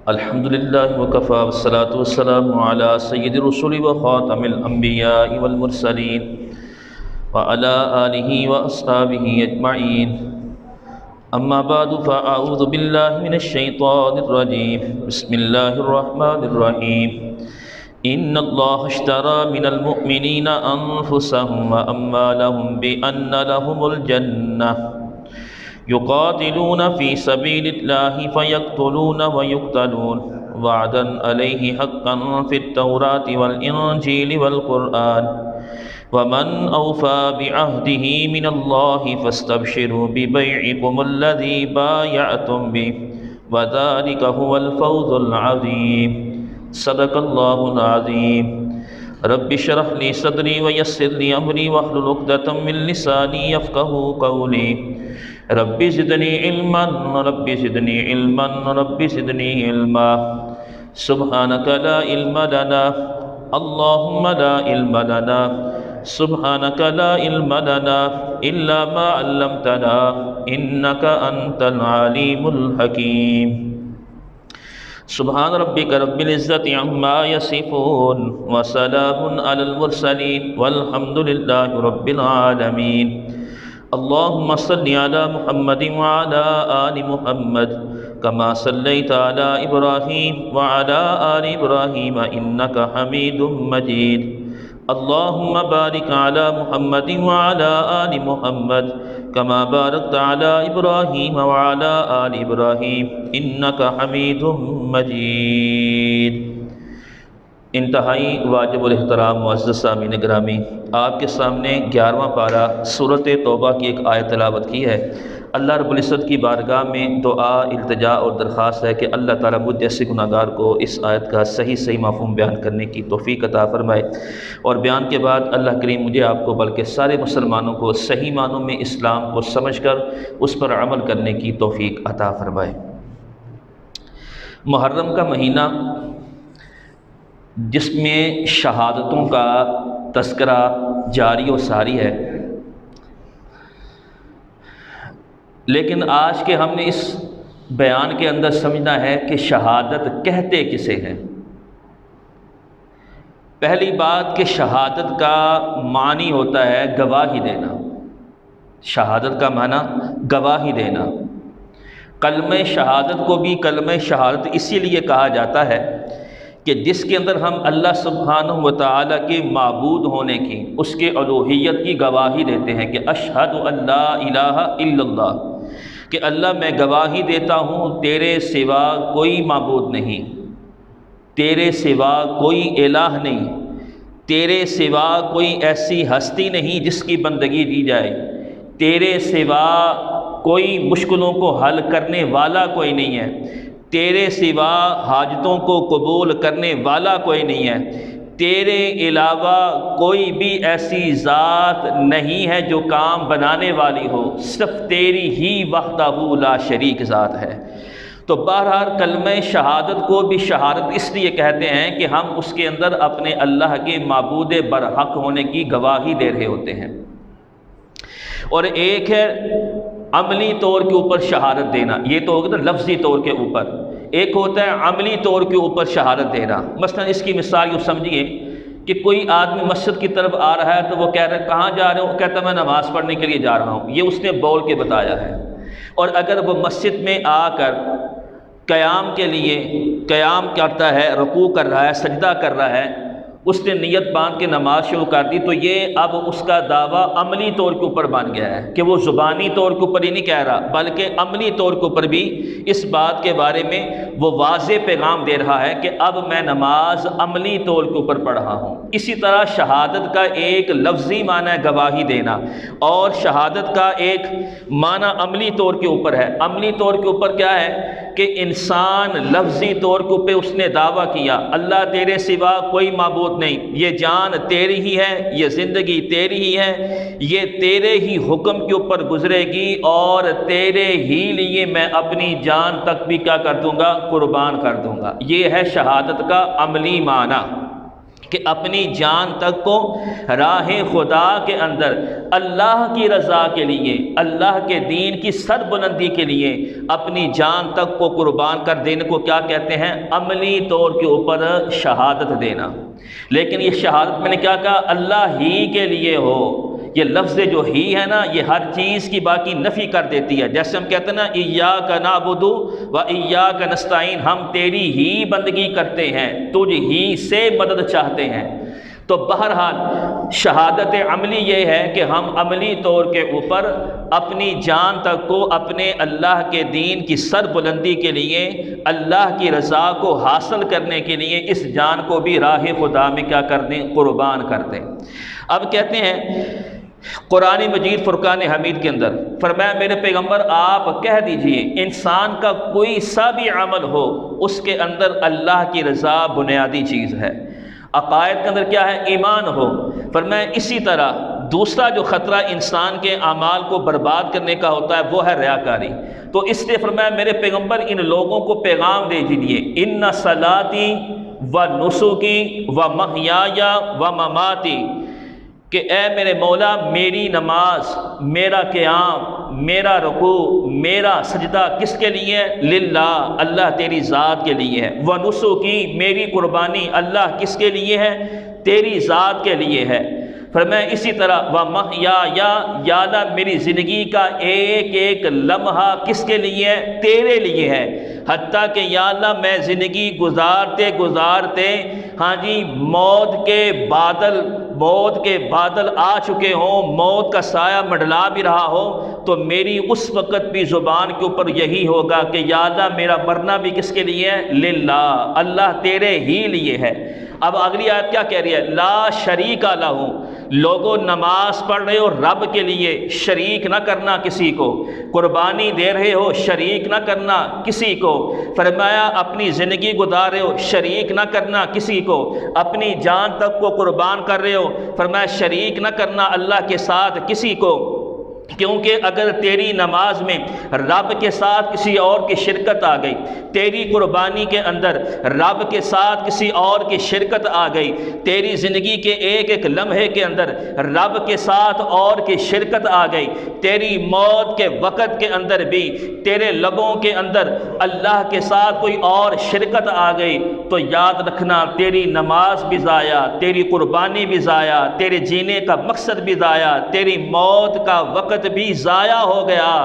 الحمد لله وكفى والصلاة والسلام على سيد الرسل وخاتم الأنبياء والمرسلين وعلى آله وأصحابه أجمعين. أما بعد فأعوذ بالله من الشيطان الرجيم. بسم الله الرحمن الرحيم. إن الله اشترى من المؤمنين أنفسهم وأموالهم بأن لهم الجنة يقاتلون في سبيل الله فيقتلون ويقتلون وعدا عليه حقا في التوراة والإنجيل والقرآن ومن أوفى بعهده من الله فاستبشروا ببيعكم الذي بايعتم به وذلك هو الفوز العظيم. صدق الله العظيم. رب اشرح لي صدري ويسر لي أمري واحلل عقدة من لساني يفقهوا قولي. رب زدنی علما رب زدنی علما رب زدنی علما. سبحانك لا علم لنا اللهم لا علم لنا سبحانك لا علم لنا إلا ما علمتنا إنك أنت العليم الحكيم. سبحان ربك رب العزة عما يصفون وسلام على المرسلين والحمد لله رب العالمين. اللهم صل على محمد وعلى آل محمد كما صليت على إبراهيم وعلى آل إبراهيم إنك حميد مجيد. اللهم بارك على محمد وعلى آل محمد كما باركت على إبراهيم وعلى آل إبراهيم إنك حميد مجيد. انتہائی واجب الاحترام معزز سامعین گرامی، آپ کے سامنے 11واں پارہ سورۃ توبہ کی ایک آیت تلاوت کی ہے. اللہ رب العزت کی بارگاہ میں دعا، التجا اور درخواست ہے کہ اللہ تعالیٰ مجھ جیسے گناہگار کو اس آیت کا صحیح مفہوم بیان کرنے کی توفیق عطا فرمائے، اور بیان کے بعد اللہ کریم مجھے آپ کو بلکہ سارے مسلمانوں کو صحیح معنوں میں اسلام کو سمجھ کر اس پر عمل کرنے کی توفیق عطا فرمائے. محرم کا مہینہ جس میں شہادتوں کا تذکرہ جاری و ساری ہے، لیکن آج کے ہم نے اس بیان کے اندر سمجھنا ہے کہ شہادت کہتے کسے ہیں. پہلی بات کہ شہادت کا معنی ہوتا ہے گواہی دینا. شہادت کا معنی گواہی دینا. کلمہ شہادت کو بھی کلمہ شہادت اسی لیے کہا جاتا ہے کہ جس کے اندر ہم اللہ سبحانہ و تعالیٰ کے معبود ہونے کی، اس کے الوہیت کی گواہی دیتے ہیں کہ اشہد ان لا الہ الا اللہ، کہ اللہ میں گواہی دیتا ہوں تیرے سوا کوئی معبود نہیں، تیرے سوا کوئی الہ نہیں، تیرے سوا کوئی ایسی ہستی نہیں جس کی بندگی دی جائے، تیرے سوا کوئی مشکلوں کو حل کرنے والا کوئی نہیں ہے، تیرے سوا حاجتوں کو قبول کرنے والا کوئی نہیں ہے، تیرے علاوہ کوئی بھی ایسی ذات نہیں ہے جو کام بنانے والی ہو، صرف تیری ہی وحدہ لا شریک ذات ہے. تو بہرحال کلمہ شہادت کو بھی شہادت اس لیے کہتے ہیں کہ ہم اس کے اندر اپنے اللہ کے معبود برحق ہونے کی گواہی دے رہے ہوتے ہیں. اور ایک ہے عملی طور کے اوپر شہادت دینا، یہ تو ہوگا لفظی طور کے اوپر. ایک ہوتا ہے عملی طور کے اوپر شہادت دینا. مثلا اس کی مثال یوں سمجھیے کہ کوئی آدمی مسجد کی طرف آ رہا ہے تو وہ کہہ رہا ہے کہاں جا رہے ہو؟ کہتا ہے میں نماز پڑھنے کے لیے جا رہا ہوں. یہ اس نے بول کے بتایا ہے. اور اگر وہ مسجد میں آ کر قیام کے لیے قیام کرتا ہے، رکوع کر رہا ہے، سجدہ کر رہا ہے، اس نے نیت باندھ کے نماز شروع کر دی، تو یہ اب اس کا دعویٰ عملی طور کے اوپر بن گیا ہے کہ وہ زبانی طور کے اوپر ہی نہیں کہہ رہا بلکہ عملی طور کے اوپر بھی اس بات کے بارے میں وہ واضح پیغام دے رہا ہے کہ اب میں نماز عملی طور کے اوپر پڑھ رہا ہوں. اسی طرح شہادت کا ایک لفظی معنی ہے گواہی دینا، اور شہادت کا ایک معنی عملی طور کے اوپر ہے. عملی طور کے اوپر کیا ہے کہ انسان لفظی طور کے اوپر اس نے دعویٰ کیا اللہ تیرے سوا کوئی معبود نہیں، یہ جان تیری ہی ہے، یہ زندگی تیری ہی ہے، یہ تیرے ہی حکم کے اوپر گزرے گی، اور تیرے ہی لیے میں اپنی جان تک بھی کیا کر دوں گا؟ قربان کر دوں گا. یہ ہے شہادت کا عملی معنی. کہ اپنی جان تک کو راہ خدا کے اندر اللہ کی رضا کے لیے، اللہ کے دین کی سر بلندی کے لیے اپنی جان تک کو قربان کر دینے کو کیا کہتے ہیں؟ عملی طور کے اوپر شہادت دینا۔ لیکن یہ شہادت میں نے کیا کہا؟ اللہ ہی کے لیے ہو۔ یہ لفظ جو ہی ہے نا، یہ ہر چیز کی باقی نفی کر دیتی ہے۔ جیسے ہم کہتے ہیں نا ایاک نعبد و ایاک نستعین، ہم تیری ہی بندگی کرتے ہیں، تجھ ہی سے مدد چاہتے ہیں۔ تو بہرحال شہادت عملی یہ ہے کہ ہم عملی طور کے اوپر اپنی جان تک کو اپنے اللہ کے دین کی سر بلندی کے لیے، اللہ کی رضا کو حاصل کرنے کے لیے اس جان کو بھی راہ خدا میں کیا کر دیں؟ قربان کر دیں۔ اب کہتے ہیں قرآن مجید فرقان حمید کے اندر فرمایا میرے پیغمبر آپ کہہ دیجئے انسان کا کوئی سا بھی عمل ہو اس کے اندر اللہ کی رضا بنیادی چیز ہے۔ عقائد کے اندر کیا ہے؟ ایمان ہو۔ فرمایا اسی طرح دوسرا جو خطرہ انسان کے اعمال کو برباد کرنے کا ہوتا ہے وہ ہے ریاکاری۔ تو اس لیے فرمایا میرے پیغمبر ان لوگوں کو پیغام دے دیجئے ان صلاتی و نسکی و محیای و مماتی، کہ اے میرے مولا میری نماز، میرا قیام، میرا رکوع، میرا سجدہ کس کے لیے ہے؟ للہ، اللہ تیری ذات کے لیے ہے۔ ونسکی، میری قربانی اللہ کس کے لیے ہے؟ تیری ذات کے لیے ہے۔ فرمایا اسی طرح ومحیای، یا اللہ میری زندگی کا ایک ایک لمحہ کس کے لیے ہے؟ تیرے لیے ہے۔ حتیٰ کہ یا اللہ میں زندگی گزارتے گزارتے موت کے بادل آ چکے ہوں، موت کا سایہ منڈلا بھی رہا ہو، تو میری اس وقت بھی زبان کے اوپر یہی ہوگا کہ یا اللہ میرا مرنا بھی کس کے لیے ہے؟ للہ، اللہ تیرے ہی لیے ہے۔ اب اگلی آیت کیا کہہ رہی ہے؟ لا شریک لہ، لوگوں نماز پڑھ رہے ہو رب کے لیے، شریک نہ کرنا کسی کو، قربانی دے رہے ہو شریک نہ کرنا کسی کو، فرمایا اپنی زندگی گزار رہے ہو شریک نہ کرنا کسی کو، اپنی جان تک کو قربان کر رہے ہو، فرمایا شریک نہ کرنا اللہ کے ساتھ کسی کو، کیونکہ اگر تیری نماز میں رب کے ساتھ کسی اور کی شرکت آ گئی، تیری قربانی کے اندر رب کے ساتھ کسی اور کی شرکت آ گئی، تیری زندگی کے ایک ایک لمحے کے اندر رب کے ساتھ اور کی شرکت آ گئی، تیری موت کے وقت کے اندر بھی تیرے لبوں کے اندر اللہ کے ساتھ کوئی اور شرکت آ گئی، تو یاد رکھنا تیری نماز بھی ضائع، تیری قربانی بھی ضائع، تیرے جینے کا مقصد بھی ضائع، تیری موت کا وقت بھی ضائع ہو گیا۔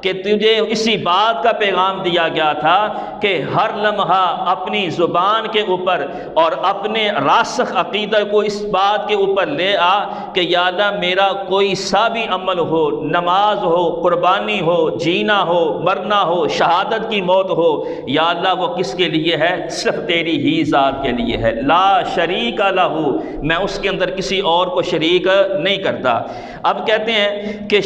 کہ تجھے اسی بات کا پیغام دیا گیا تھا کہ ہر لمحہ اپنی زبان کے اوپر اور اپنے راسخ عقیدہ کو اس بات کے اوپر لے آ کہ یا اللہ میرا کوئی سا بھی عمل ہو، نماز ہو، قربانی ہو، جینا ہو، مرنا ہو، شہادت کی موت ہو، یا اللہ وہ کس کے لیے ہے؟ صرف تیری ہی ذات کے لیے ہے۔ لا شریک لہ، میں اس کے اندر کسی اور کو شریک نہیں کرتا۔ اب کہتے ہیں کہ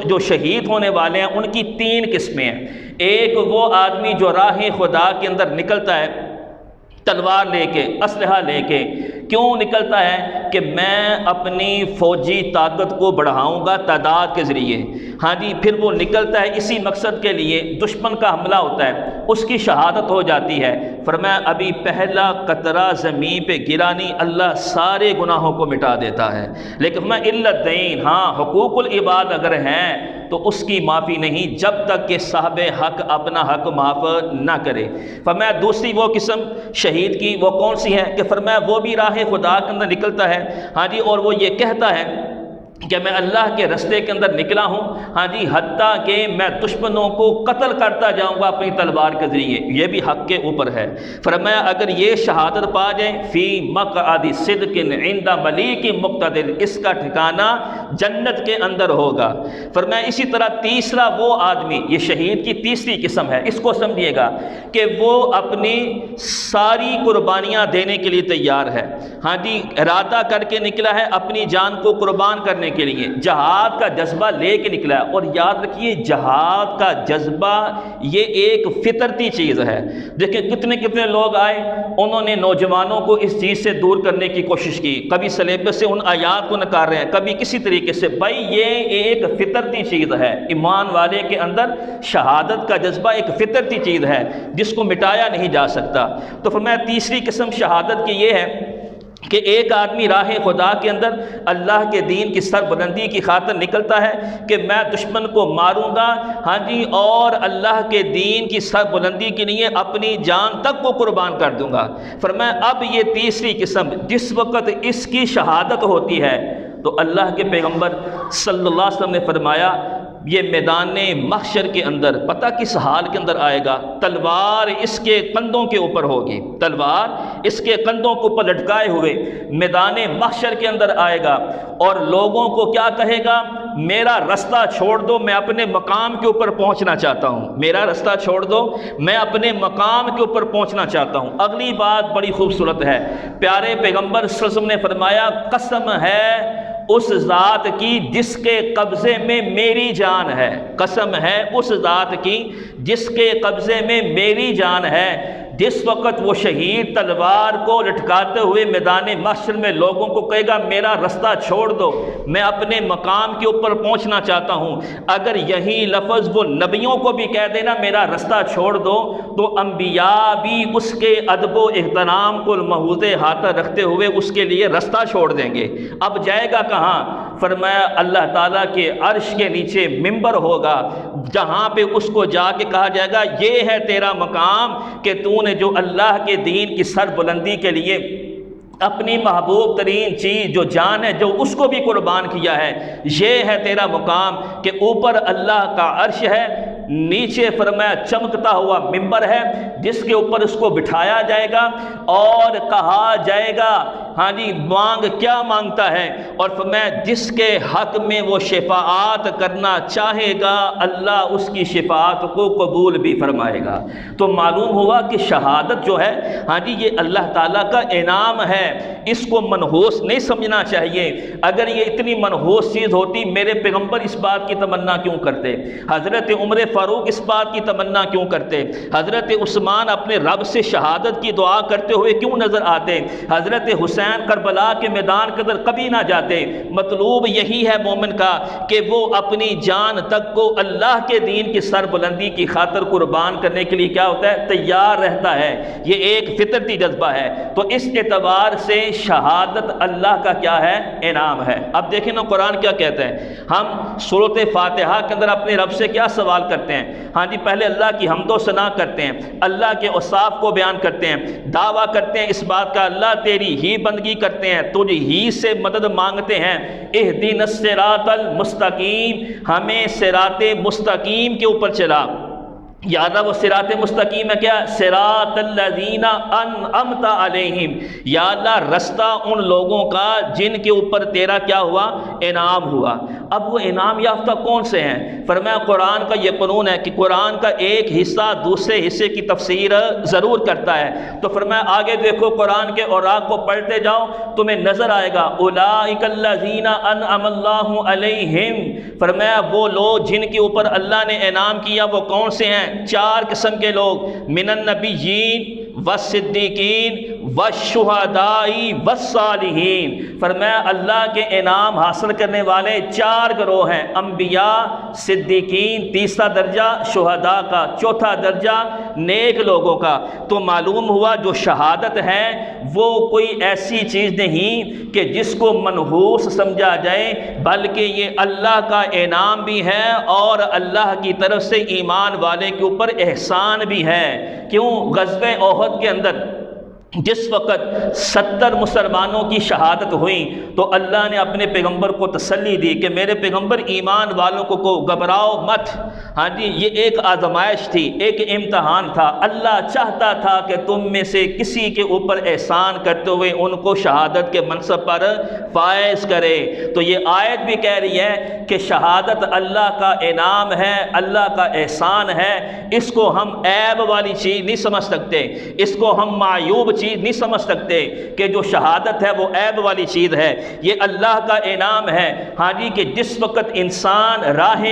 جو شہید ہونے والے ہیں ان کی تین قسمیں ہیں۔ ایک وہ آدمی جو راہ خدا کے اندر نکلتا ہے تلوار لے کے، اسلحہ لے کے، کیوں نکلتا ہے؟ کہ میں اپنی فوجی طاقت کو بڑھاؤں گا تعداد کے ذریعے، پھر وہ نکلتا ہے اسی مقصد کے لیے، دشمن کا حملہ ہوتا ہے، اس کی شہادت ہو جاتی ہے، فرمایا ابھی پہلا قطرہ زمین پہ گرا نہیں، اللہ سارے گناہوں کو مٹا دیتا ہے، لیکن میں الا الدین، حقوق العباد اگر ہیں تو اس کی معافی نہیں جب تک کہ صاحب حق اپنا حق معاف نہ کرے۔ فرمایا دوسری وہ قسم شہید کی وہ کون سی ہے؟ کہ فرمایا وہ بھی راہ خدا کے اندر نکلتا ہے، اور وہ یہ کہتا ہے کہ میں اللہ کے رستے کے اندر نکلا ہوں، حتیٰ کہ میں دشمنوں کو قتل کرتا جاؤں گا اپنی تلوار کے ذریعے، یہ بھی حق کے اوپر ہے۔ فرمایا اگر یہ شہادت پا جائیں فی مقعد صدق عند ملیک مقتدر، اس کا ٹھکانہ جنت کے اندر ہوگا۔ فرمایا اسی طرح تیسرا وہ آدمی، یہ شہید کی تیسری قسم ہے، اس کو سمجھیے گا کہ وہ اپنی ساری قربانیاں دینے کے لیے تیار ہے، ارادہ کر کے نکلا ہے اپنی جان کو قربان کرنے کے لیے، جہاد کا جذبہ لے کے نکلا ہے۔ اور یاد رکھیے جہاد کا جذبہ یہ ایک فطرتی چیز ہے۔ دیکھیں کتنے لوگ آئے، انہوں نے نوجوانوں کو اس چیز سے دور کرنے کی کوشش کی، کبھی سلیبس سے ان آیات کو نکال رہے ہیں، کبھی کسی طریقے سے۔ بھائی یہ ایک فطرتی چیز ہے، ایمان والے کے اندر شہادت کا جذبہ ایک فطرتی چیز ہے جس کو مٹایا نہیں جا سکتا۔ تو فرمایا تیسری قسم شہادت کی یہ ہے کہ ایک آدمی راہ خدا کے اندر اللہ کے دین کی سربلندی کی خاطر نکلتا ہے کہ میں دشمن کو ماروں گا، ہاں جی، اور اللہ کے دین کی سربلندی کے لیے اپنی جان تک کو قربان کر دوں گا۔ فرمایا اب یہ تیسری قسم، جس وقت اس کی شہادت ہوتی ہے تو اللہ کے پیغمبر صلی اللہ علیہ وسلم نے فرمایا یہ میدان محشر کے اندر پتہ کس حال کے اندر آئے گا، تلوار اس کے کندھوں کے اوپر ہوگی، تلوار اس کے کندھوں کے اوپر لٹکائے ہوئے میدان محشر کے اندر آئے گا، اور لوگوں کو کیا کہے گا، میرا رستہ چھوڑ دو، میں اپنے مقام کے اوپر پہنچنا چاہتا ہوں، میرا رستہ چھوڑ دو، میں اپنے مقام کے اوپر پہنچنا چاہتا ہوں۔ اگلی بات بڑی خوبصورت ہے، پیارے پیغمبر صلی اللہ علیہ وسلم نے فرمایا قسم ہے اس ذات کی جس کے قبضے میں میری جان ہے، قسم ہے اس ذات کی جس کے قبضے میں میری جان ہے، جس وقت وہ شہید تلوار کو لٹکاتے ہوئے میدان محشر میں لوگوں کو کہے گا میرا رستہ چھوڑ دو، میں اپنے مقام کے اوپر پہنچنا چاہتا ہوں، اگر یہی لفظ وہ نبیوں کو بھی کہہ دینا میرا رستہ چھوڑ دو تو انبیاء بھی اس کے ادب و احترام کو محوط ہاتھ رکھتے ہوئے اس کے لیے رستہ چھوڑ دیں گے۔ اب جائے گا کہاں؟ فرمایا اللہ تعالیٰ کے عرش کے نیچے ممبر ہوگا، جہاں پہ اس کو جا کے کہا جائے گا یہ ہے تیرا مقام کہ تو نے جو اللہ کے دین کی سربلندی کے لیے اپنی محبوب ترین چیز جو جان ہے جو اس کو بھی قربان کیا ہے، یہ ہے تیرا مقام کہ اوپر اللہ کا عرش ہے، نیچے فرمایا چمکتا ہوا ممبر ہے جس کے اوپر اس کو بٹھایا جائے گا اور کہا جائے گا ہاں جی مانگ کیا مانگتا ہے، اور فرمایا جس کے حق میں وہ شفاعت کرنا چاہے گا اللہ اس کی شفاعت کو قبول بھی فرمائے گا۔ تو معلوم ہوا کہ شہادت جو ہے ہاں جی یہ اللہ تعالیٰ کا انعام ہے، اس کو منحوس نہیں سمجھنا چاہیے۔ اگر یہ اتنی منحوس چیز ہوتی میرے پیغمبر اس بات کی تمنا کیوں کرتے، حضرت عمر فاروق اس بات کی تمنا کیوں کرتے، حضرت عثمان اپنے رب سے شہادت کی دعا کرتے ہوئے کیوں نظر آتے، حضرت حسین کربلا کے میدان کے اندر کبھی نہ جاتے؟ مطلوب یہی ہے مومن کا کہ وہ اپنی جان تک کو اللہ کے دین کی سربلندی کی خاطر قربان کرنے کے لیے کیا ہوتا ہے، تیار رہتا ہے، یہ ایک فطرتی جذبہ ہے۔ تو اس اعتبار سے شہادت اللہ کا کیا ہے، انعام ہے۔ اب دیکھیں نا قرآن کیا کہتا ہے، ہم سورۃ فاتحہ کے اندر اپنے رب سے کیا سوال کرتے ہیں، ہاں جی پہلے اللہ کی حمد و ثنا کرتے ہیں، اللہ کے اوصاف کو بیان کرتے ہیں، دعویٰ کرتے ہیں اس بات کا اللہ تیری ہی بندگی کرتے ہیں، تجھ ہی سے مدد مانگتے ہیں، اہدنا الصراط المستقیم، ہمیں صراط مستقیم کے اوپر چلا۔ یاد وہ صراط مستقیم ہے کیا، صراط الذین انعمت علیہم، یا اللہ رستہ ان لوگوں کا جن کے اوپر تیرا کیا ہوا، انعام ہوا۔ اب وہ انعام یافتہ کون سے ہیں؟ فرمایا قرآن کا یہ قانون ہے کہ قرآن کا ایک حصہ دوسرے حصے کی تفسیر ضرور کرتا ہے، تو فرمایا آگے دیکھو قرآن کے اوراق کو پڑھتے جاؤ تمہیں نظر آئے گا اولئک الذین انعم اللہ علیہم، فرمایا وہ لوگ جن کے اوپر اللہ نے انعام کیا وہ کون سے ہیں؟ چار قسم کے لوگ، من النبیین والصدیقین والشہداء والصالحین، فرمایا اللہ کے انعام حاصل کرنے والے چار گروہ ہیں، انبیاء، صدیقین تیسرا درجہ، شہداء کا چوتھا درجہ، نیک لوگوں کا۔ تو معلوم ہوا جو شہادت ہے وہ کوئی ایسی چیز نہیں کہ جس کو منحوس سمجھا جائے، بلکہ یہ اللہ کا انعام بھی ہے اور اللہ کی طرف سے ایمان والے کے اوپر احسان بھی ہے۔ کیوں؟ غزوہ احد کے اندر جس وقت 70 مسلمانوں کی شہادت ہوئی تو اللہ نے اپنے پیغمبر کو تسلی دی کہ میرے پیغمبر ایمان والوں کو گھبراؤ مت، ہاں جی یہ ایک آزمائش تھی، ایک امتحان تھا، اللہ چاہتا تھا کہ تم میں سے کسی کے اوپر احسان کرتے ہوئے ان کو شہادت کے منصب پر فائز کرے۔ تو یہ آیت بھی کہہ رہی ہے کہ شہادت اللہ کا انعام ہے، اللہ کا احسان ہے، اس کو ہم عیب والی چیز نہیں سمجھ سکتے، اس کو ہم معیوب چیز نہیں سمجھ سکتے کہ جو شہادت ہے وہ عیب والی چیز ہے، یہ اللہ کا انعام ہے۔ ہاں جی کہ جس وقت انسان راہ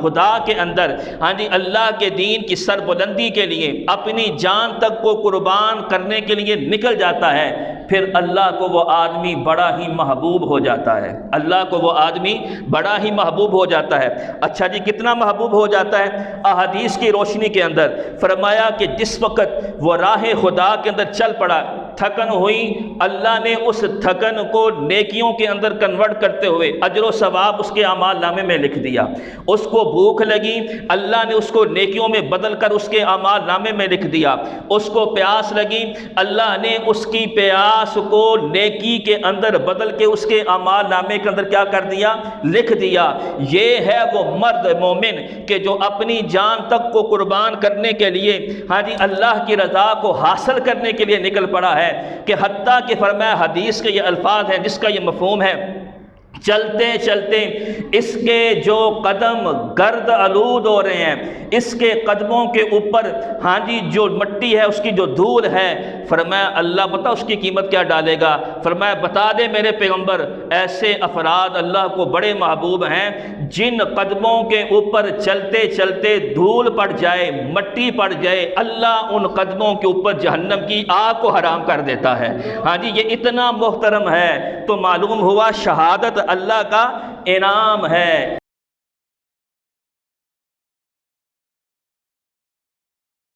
خدا کے اندر ہاں جی اللہ کے دین کی سربلندی کے لیے اپنی جان تک کو قربان کرنے کے لیے نکل جاتا ہے، پھر اللہ کو وہ آدمی بڑا ہی محبوب ہو جاتا ہے، اللہ کو وہ آدمی بڑا ہی محبوب ہو جاتا ہے۔ اچھا جی کتنا محبوب ہو جاتا ہے؟ احادیث کی روشنی کے اندر فرمایا کہ جس وقت وہ راہ خدا کے اندر چل پڑا تھکن ہوئی، اللہ نے اس تھکن کو نیکیوں کے اندر کنورٹ کرتے ہوئے اجر و ثواب اس کے اعمال نامے میں لکھ دیا۔ اس کو بھوک لگی، اللہ نے اس کو نیکیوں میں بدل کر اس کے اعمال نامے میں لکھ دیا۔ اس کو پیاس لگی، اللہ نے اس کی پیاس کو نیکی کے اندر بدل کے اس کے اعمال نامے کے اندر کیا کر دیا؟ لکھ دیا۔ یہ ہے وہ مرد مومن کہ جو اپنی جان تک کو قربان کرنے کے لیے اللہ کی رضا کو حاصل کرنے کے لیے نکل پڑا ہے، کہ حتیٰ کہ فرمایا حدیث کے یہ الفاظ ہیں جس کا یہ مفہوم ہے، چلتے چلتے اس کے جو قدم گرد آلود ہو رہے ہیں، اس کے قدموں کے اوپر جو مٹی ہے، اس کی جو دھول ہے، فرمایا اللہ پتہ اس کی قیمت کیا ڈالے گا؟ فرمایا بتا دے میرے پیغمبر، ایسے افراد اللہ کو بڑے محبوب ہیں جن قدموں کے اوپر چلتے چلتے دھول پڑ جائے، مٹی پڑ جائے، اللہ ان قدموں کے اوپر جہنم کی آگ کو حرام کر دیتا ہے۔ یہ اتنا محترم ہے، تو معلوم ہوا شہادت اللہ کا انعام ہے۔